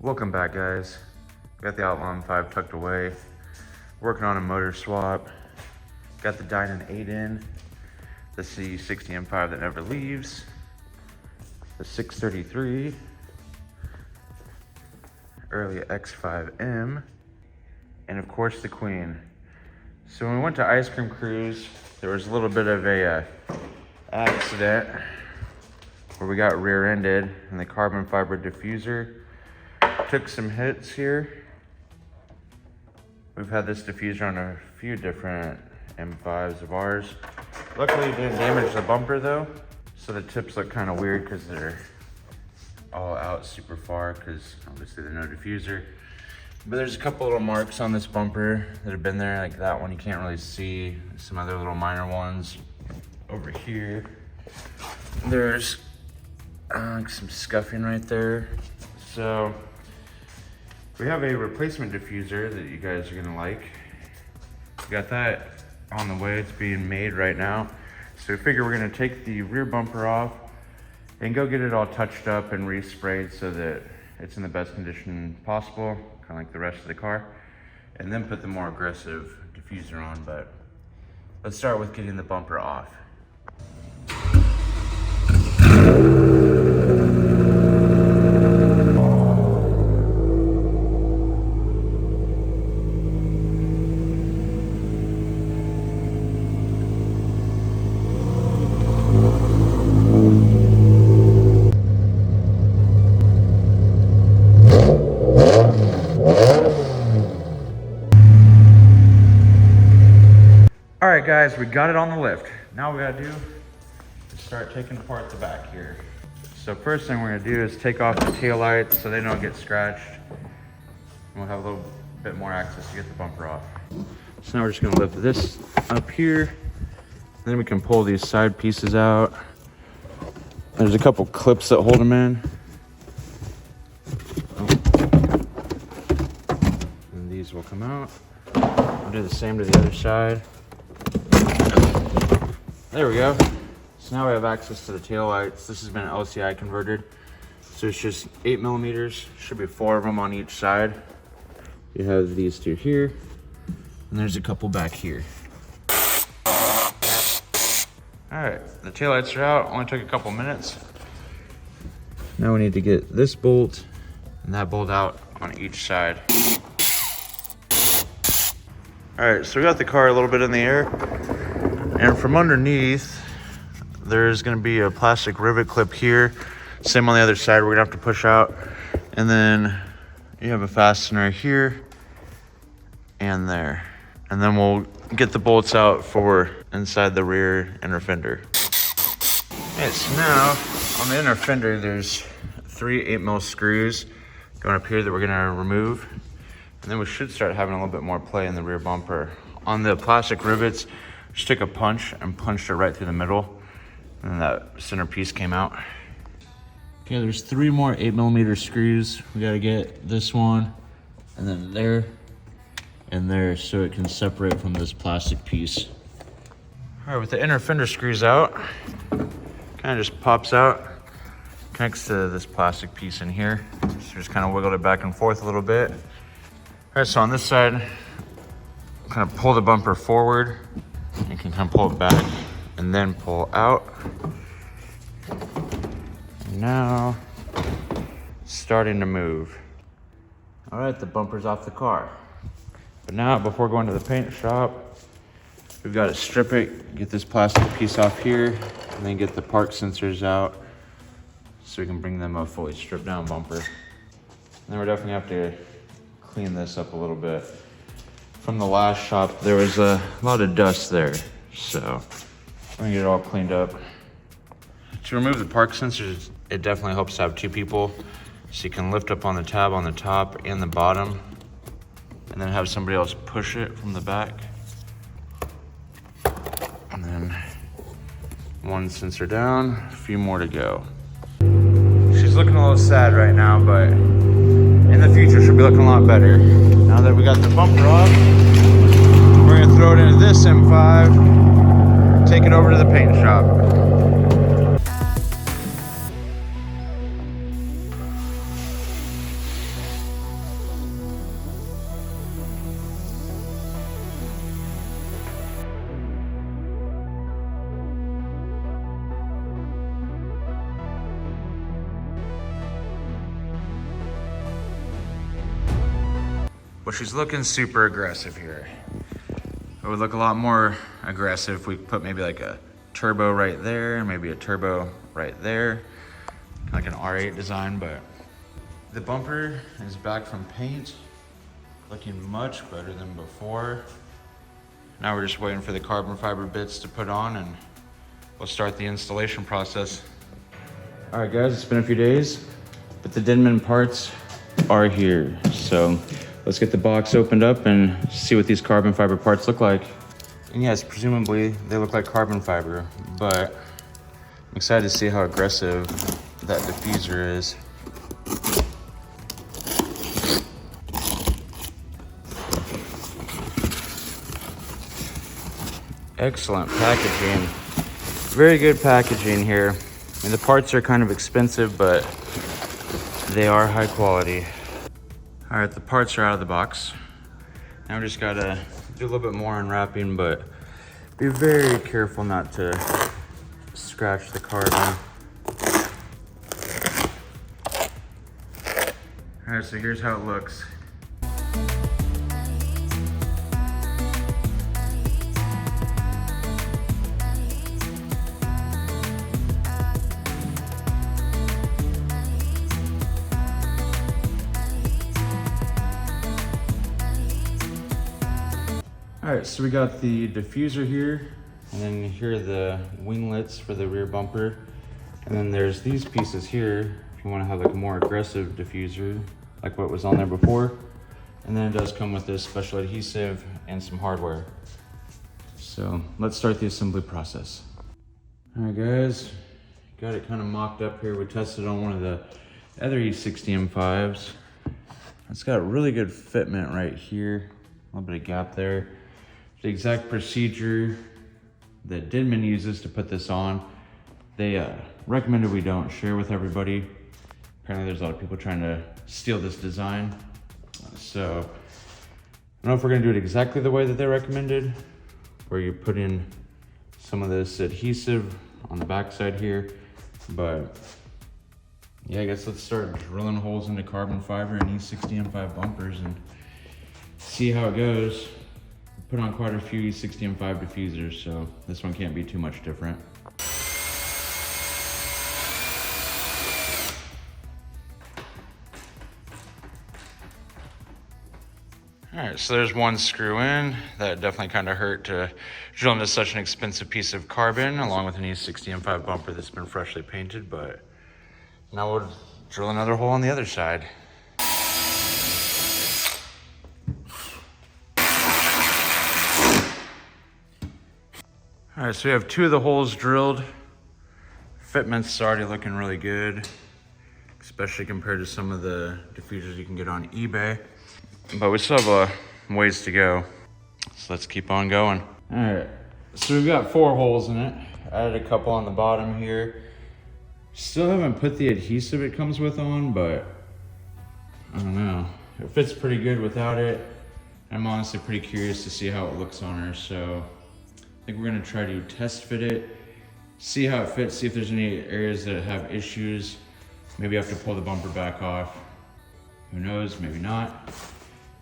Welcome back, guys. Got the Outlaw M5 tucked away. Working on a motor swap. Got the Dinmann 8 in. The E60 M5 that never leaves. The 633. Early X5M. And of course the Queen. So when we went to Ice Cream Cruise, there was a little bit of a accident where we got rear-ended and the carbon fiber diffuser took some hits here. We've had this diffuser on a few different M5's of ours. Luckily it didn't damage the bumper though, so the tips look kind of weird because they're all out super far because obviously there's no diffuser. But there's a couple little marks on this bumper that have been there, like that one you can't really see. Some other little minor ones over here. There's some scuffing right there. So we have a replacement diffuser that you guys are gonna like. We got that on the way, it's being made right now. So we figure we're gonna take the rear bumper off and go get it all touched up and resprayed so that it's in the best condition possible, kind of like the rest of the car, and then put the more aggressive diffuser on. But let's start with getting the bumper off. All right, guys, we got it on the lift. Now what we gotta do is start taking apart the back here. So first thing we're gonna do is take off the taillights so they don't get scratched. And we'll have a little bit more access to get the bumper off. So now we're just gonna lift this up here. Then we can pull these side pieces out. There's a couple clips that hold them in. And these will come out. I'll do the same to the other side. There we go. So now we have access to the taillights. This has been LCI converted. So it's just 8 millimeters. Should be 4 of them on each side. You have these two here. And there's a couple back here. All right, the taillights are out. Only took a couple minutes. Now we need to get this bolt and that bolt out on each side. All right, so we got the car a little bit in the air. And from underneath, there's gonna be a plastic rivet clip here. Same on the other side, we're gonna have to push out. And then you have a fastener here and there. And then we'll get the bolts out for inside the rear inner fender. Okay, so now on the inner fender, there's 3 8mm screws going up here that we're gonna remove. And then we should start having a little bit more play in the rear bumper. On the plastic rivets, just took a punch and punched it right through the middle, and then that center piece came out. Okay, there's 3 more 8mm screws. We gotta get this one, and then there, and there, so it can separate from this plastic piece. All right, with the inner fender screws out, kind of just pops out, connects to this plastic piece in here. So just kind of wiggled it back and forth a little bit. All right, so on this side, kind of pull the bumper forward. You can kind of pull it back and then pull out. Now, starting to move. All right, the bumper's off the car. But now, before going to the paint shop, we've got to strip it, get this plastic piece off here, and then get the park sensors out so we can bring them a fully stripped down bumper. And then we're definitely have to clean this up a little bit. From the last shop, there was a lot of dust there, so I'm gonna get it all cleaned up. To remove the park sensors, it definitely helps to have 2 people, so you can lift up on the tab on the top and the bottom, and then have somebody else push it from the back. And then 1 sensor down, a few more to go. She's looking a little sad right now, but in the future she'll be looking a lot better. Now that we got the bumper off, we're gonna throw it into this M5, take it over to the paint shop. But she's looking super aggressive here. It would look a lot more aggressive if we put maybe like a turbo right there, and maybe a turbo right there, like an R8 design. But the bumper is back from paint, looking much better than before. Now we're just waiting for the carbon fiber bits to put on, and we'll start the installation process. All right, guys, it's been a few days, but the Dinmann parts are here. So let's get the box opened up and see what these carbon fiber parts look like. And yes, presumably they look like carbon fiber, but I'm excited to see how aggressive that diffuser is. Excellent packaging. Very good packaging here. I mean, the parts are kind of expensive, but they are high quality. All right, the parts are out of the box. Now we just gotta do a little bit more unwrapping, but be very careful not to scratch the carbon. All right, so here's how it looks. All right, so we got the diffuser here, and then here are the winglets for the rear bumper. And then there's these pieces here, if you wanna have like a more aggressive diffuser, like what was on there before. And then it does come with this special adhesive and some hardware. So let's start the assembly process. All right, guys, got it kind of mocked up here. We tested on one of the other E60 M5's. It's got really good fitment right here, a little bit of gap there. The exact procedure that Dinmann uses to put this on, they recommended we don't share with everybody. Apparently there's a lot of people trying to steal this design. So I don't know if we're gonna do it exactly the way that they recommended, where you put in some of this adhesive on the backside here, but yeah, I guess let's start drilling holes into carbon fiber and E60 M5 bumpers and see how it goes. Put on quite a few E60 M5 diffusers, so this one can't be too much different. All right, so there's one screw in. That definitely kind of hurt to drill into such an expensive piece of carbon, along with an E60 M5 bumper that's been freshly painted, but now we'll drill another hole on the other side. All right, so we have two of the holes drilled. Fitment's already looking really good, especially compared to some of the diffusers you can get on eBay. But we still have a ways to go, so let's keep on going. All right, so we've got 4 holes in it. Added a couple on the bottom here. Still haven't put the adhesive it comes with on, but I don't know. It fits pretty good without it. I'm honestly pretty curious to see how it looks on her, so I think we're gonna try to test fit it, see how it fits, see if there's any areas that have issues. Maybe I have to pull the bumper back off. Who knows, maybe not.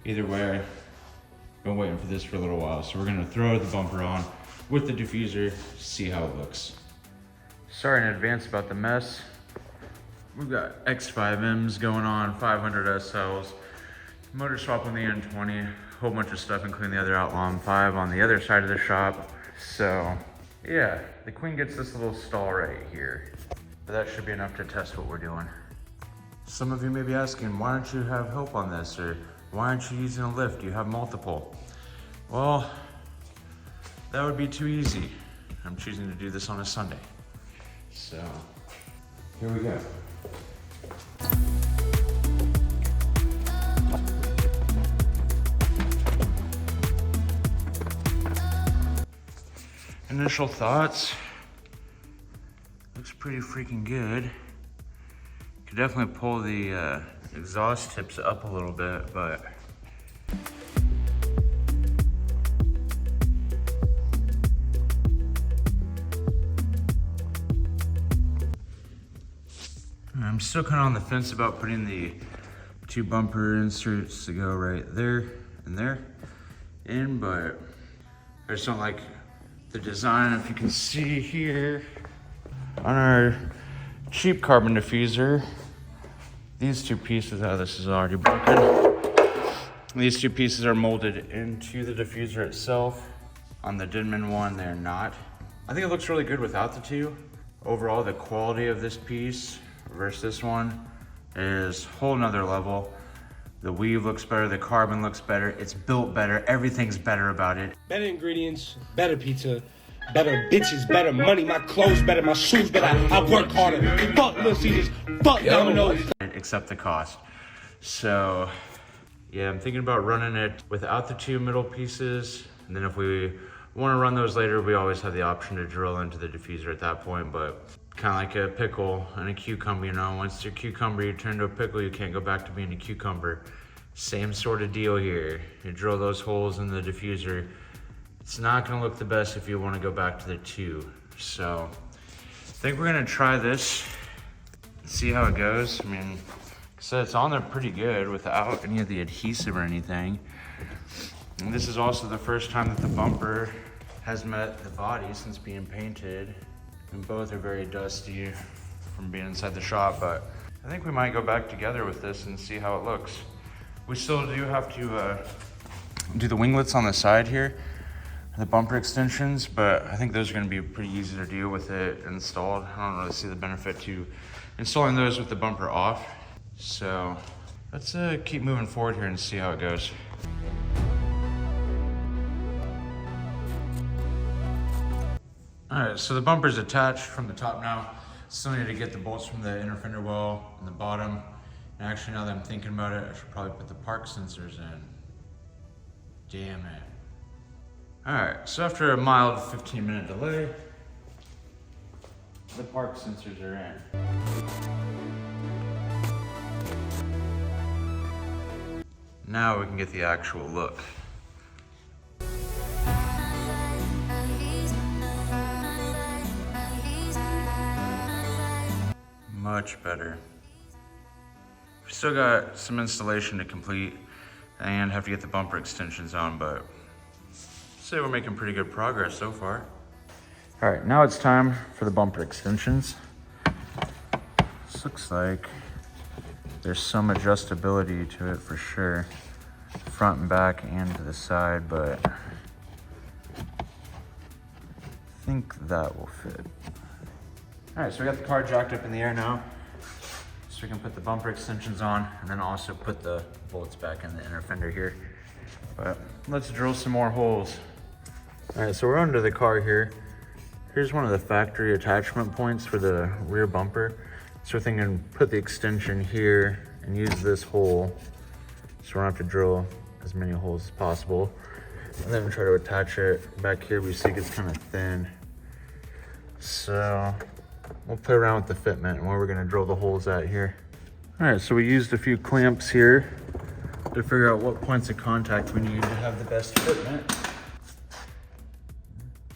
Either way, I've been waiting for this for a little while. So we're gonna throw the bumper on with the diffuser, see how it looks. Sorry in advance about the mess. We've got X5Ms going on, 500 SLs, motor swap on the N20, a whole bunch of stuff, including the other Outlaw M5 on the other side of the shop. So yeah, the Queen gets this little stall right here, but that should be enough to test what we're doing. Some of you may be asking, why don't you have help on this? Or why aren't you using a lift? You have multiple. Well, that would be too easy. I'm choosing to do this on a Sunday. So here we go. Initial thoughts, looks pretty freaking good. Could definitely pull the exhaust tips up a little bit, but I'm still kind of on the fence about putting the 2 bumper inserts to go right there and there in, but I just don't like the design. If you can see here on our cheap carbon diffuser, these 2 pieces, this is already broken. These 2 pieces are molded into the diffuser itself. On the Dinmann one, they're not. I think it looks really good without the 2. Overall, the quality of this piece versus this one is a whole nother level. The weave looks better, the carbon looks better, it's built better, everything's better about it. Better ingredients, better pizza, better bitches, better money, my clothes better, my shoes better, I work harder. Fuck Little Caesars, fuck Domino's. Except the cost. So, yeah, I'm thinking about running it without the 2 middle pieces. And then if we want to run those later, we always have the option to drill into the diffuser at that point. But kind of like a pickle and a cucumber, you know, once you're cucumber, you turn to a pickle, you can't go back to being a cucumber. Same sort of deal here. You drill those holes in the diffuser. It's not gonna look the best if you wanna go back to the 2. So I think we're gonna try this, see how it goes. I mean, so it's on there pretty good without any of the adhesive or anything. And this is also the first time that the bumper has met the body since being painted. And both are very dusty from being inside the shop, but I think we might go back together with this and see how it looks. We still do have to do the winglets on the side here, the bumper extensions, but I think those are gonna be pretty easy to deal with it installed. I don't really see the benefit to installing those with the bumper off. So let's keep moving forward here and see how it goes. All right, so the bumper's attached from the top now. Still need to get the bolts from the inner fender well and the bottom. And actually, now that I'm thinking about it, I should probably put the park sensors in. Damn it. All right, so after a mild 15-minute delay, the park sensors are in. Now we can get the actual look. Much better. We still got some installation to complete and have to get the bumper extensions on, but I'd say we're making pretty good progress so far. All right, now it's time for the bumper extensions. This looks like there's some adjustability to it for sure, front and back and to the side, but I think that will fit. All right, so we got the car jacked up in the air now, so we can put the bumper extensions on and then also put the bolts back in the inner fender here. But let's drill some more holes. All right, so we're under the car here. Here's one of the factory attachment points for the rear bumper. So we're thinking put the extension here and use this hole, so we don't have to drill as many holes as possible. And then we try to attach it back here. We see it gets kind of thin. So we'll play around with the fitment and where we're gonna drill the holes at here. All right, so we used a few clamps here to figure out what points of contact we need to have the best fitment.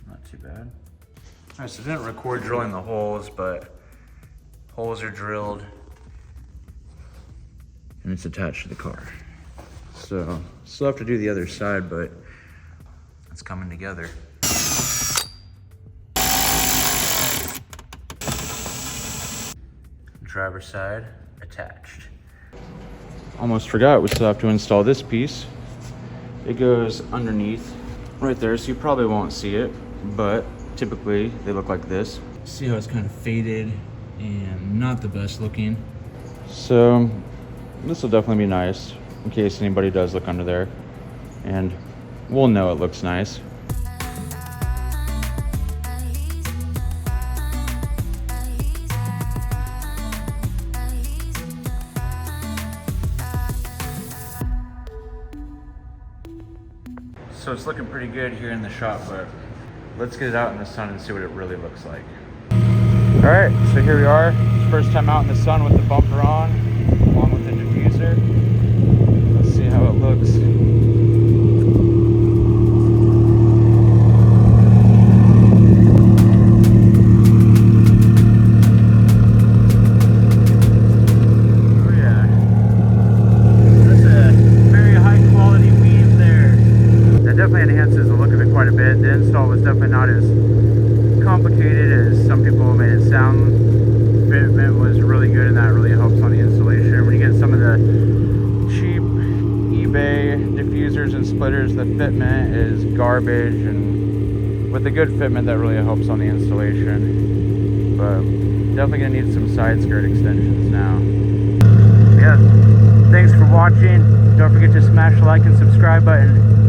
Not too bad. All right, so I didn't record drilling the holes, but holes are drilled and it's attached to the car. So still have to do the other side, but it's coming together. Driver's side attached. Almost forgot, we still have to install this piece. It goes underneath right there, so you probably won't see it, but typically they look like this. See how it's kind of faded and not the best looking. So this will definitely be nice in case anybody does look under there, and we'll know it looks nice. So it's looking pretty good here in the shop, but let's get it out in the sun and see what it really looks like. All right, so here we are. First time out in the sun with the bumper on, along with the diffuser. Let's see how it looks. Oh yeah. definitely not as complicated as some people made it sound. Fitment was really good, and that really helps on the installation. When you get some of the cheap eBay diffusers and splitters, the fitment is garbage, and with a good fitment, that really helps on the installation. But definitely gonna need some side skirt extensions now. Yeah, thanks for watching. Don't forget to smash the like and subscribe button.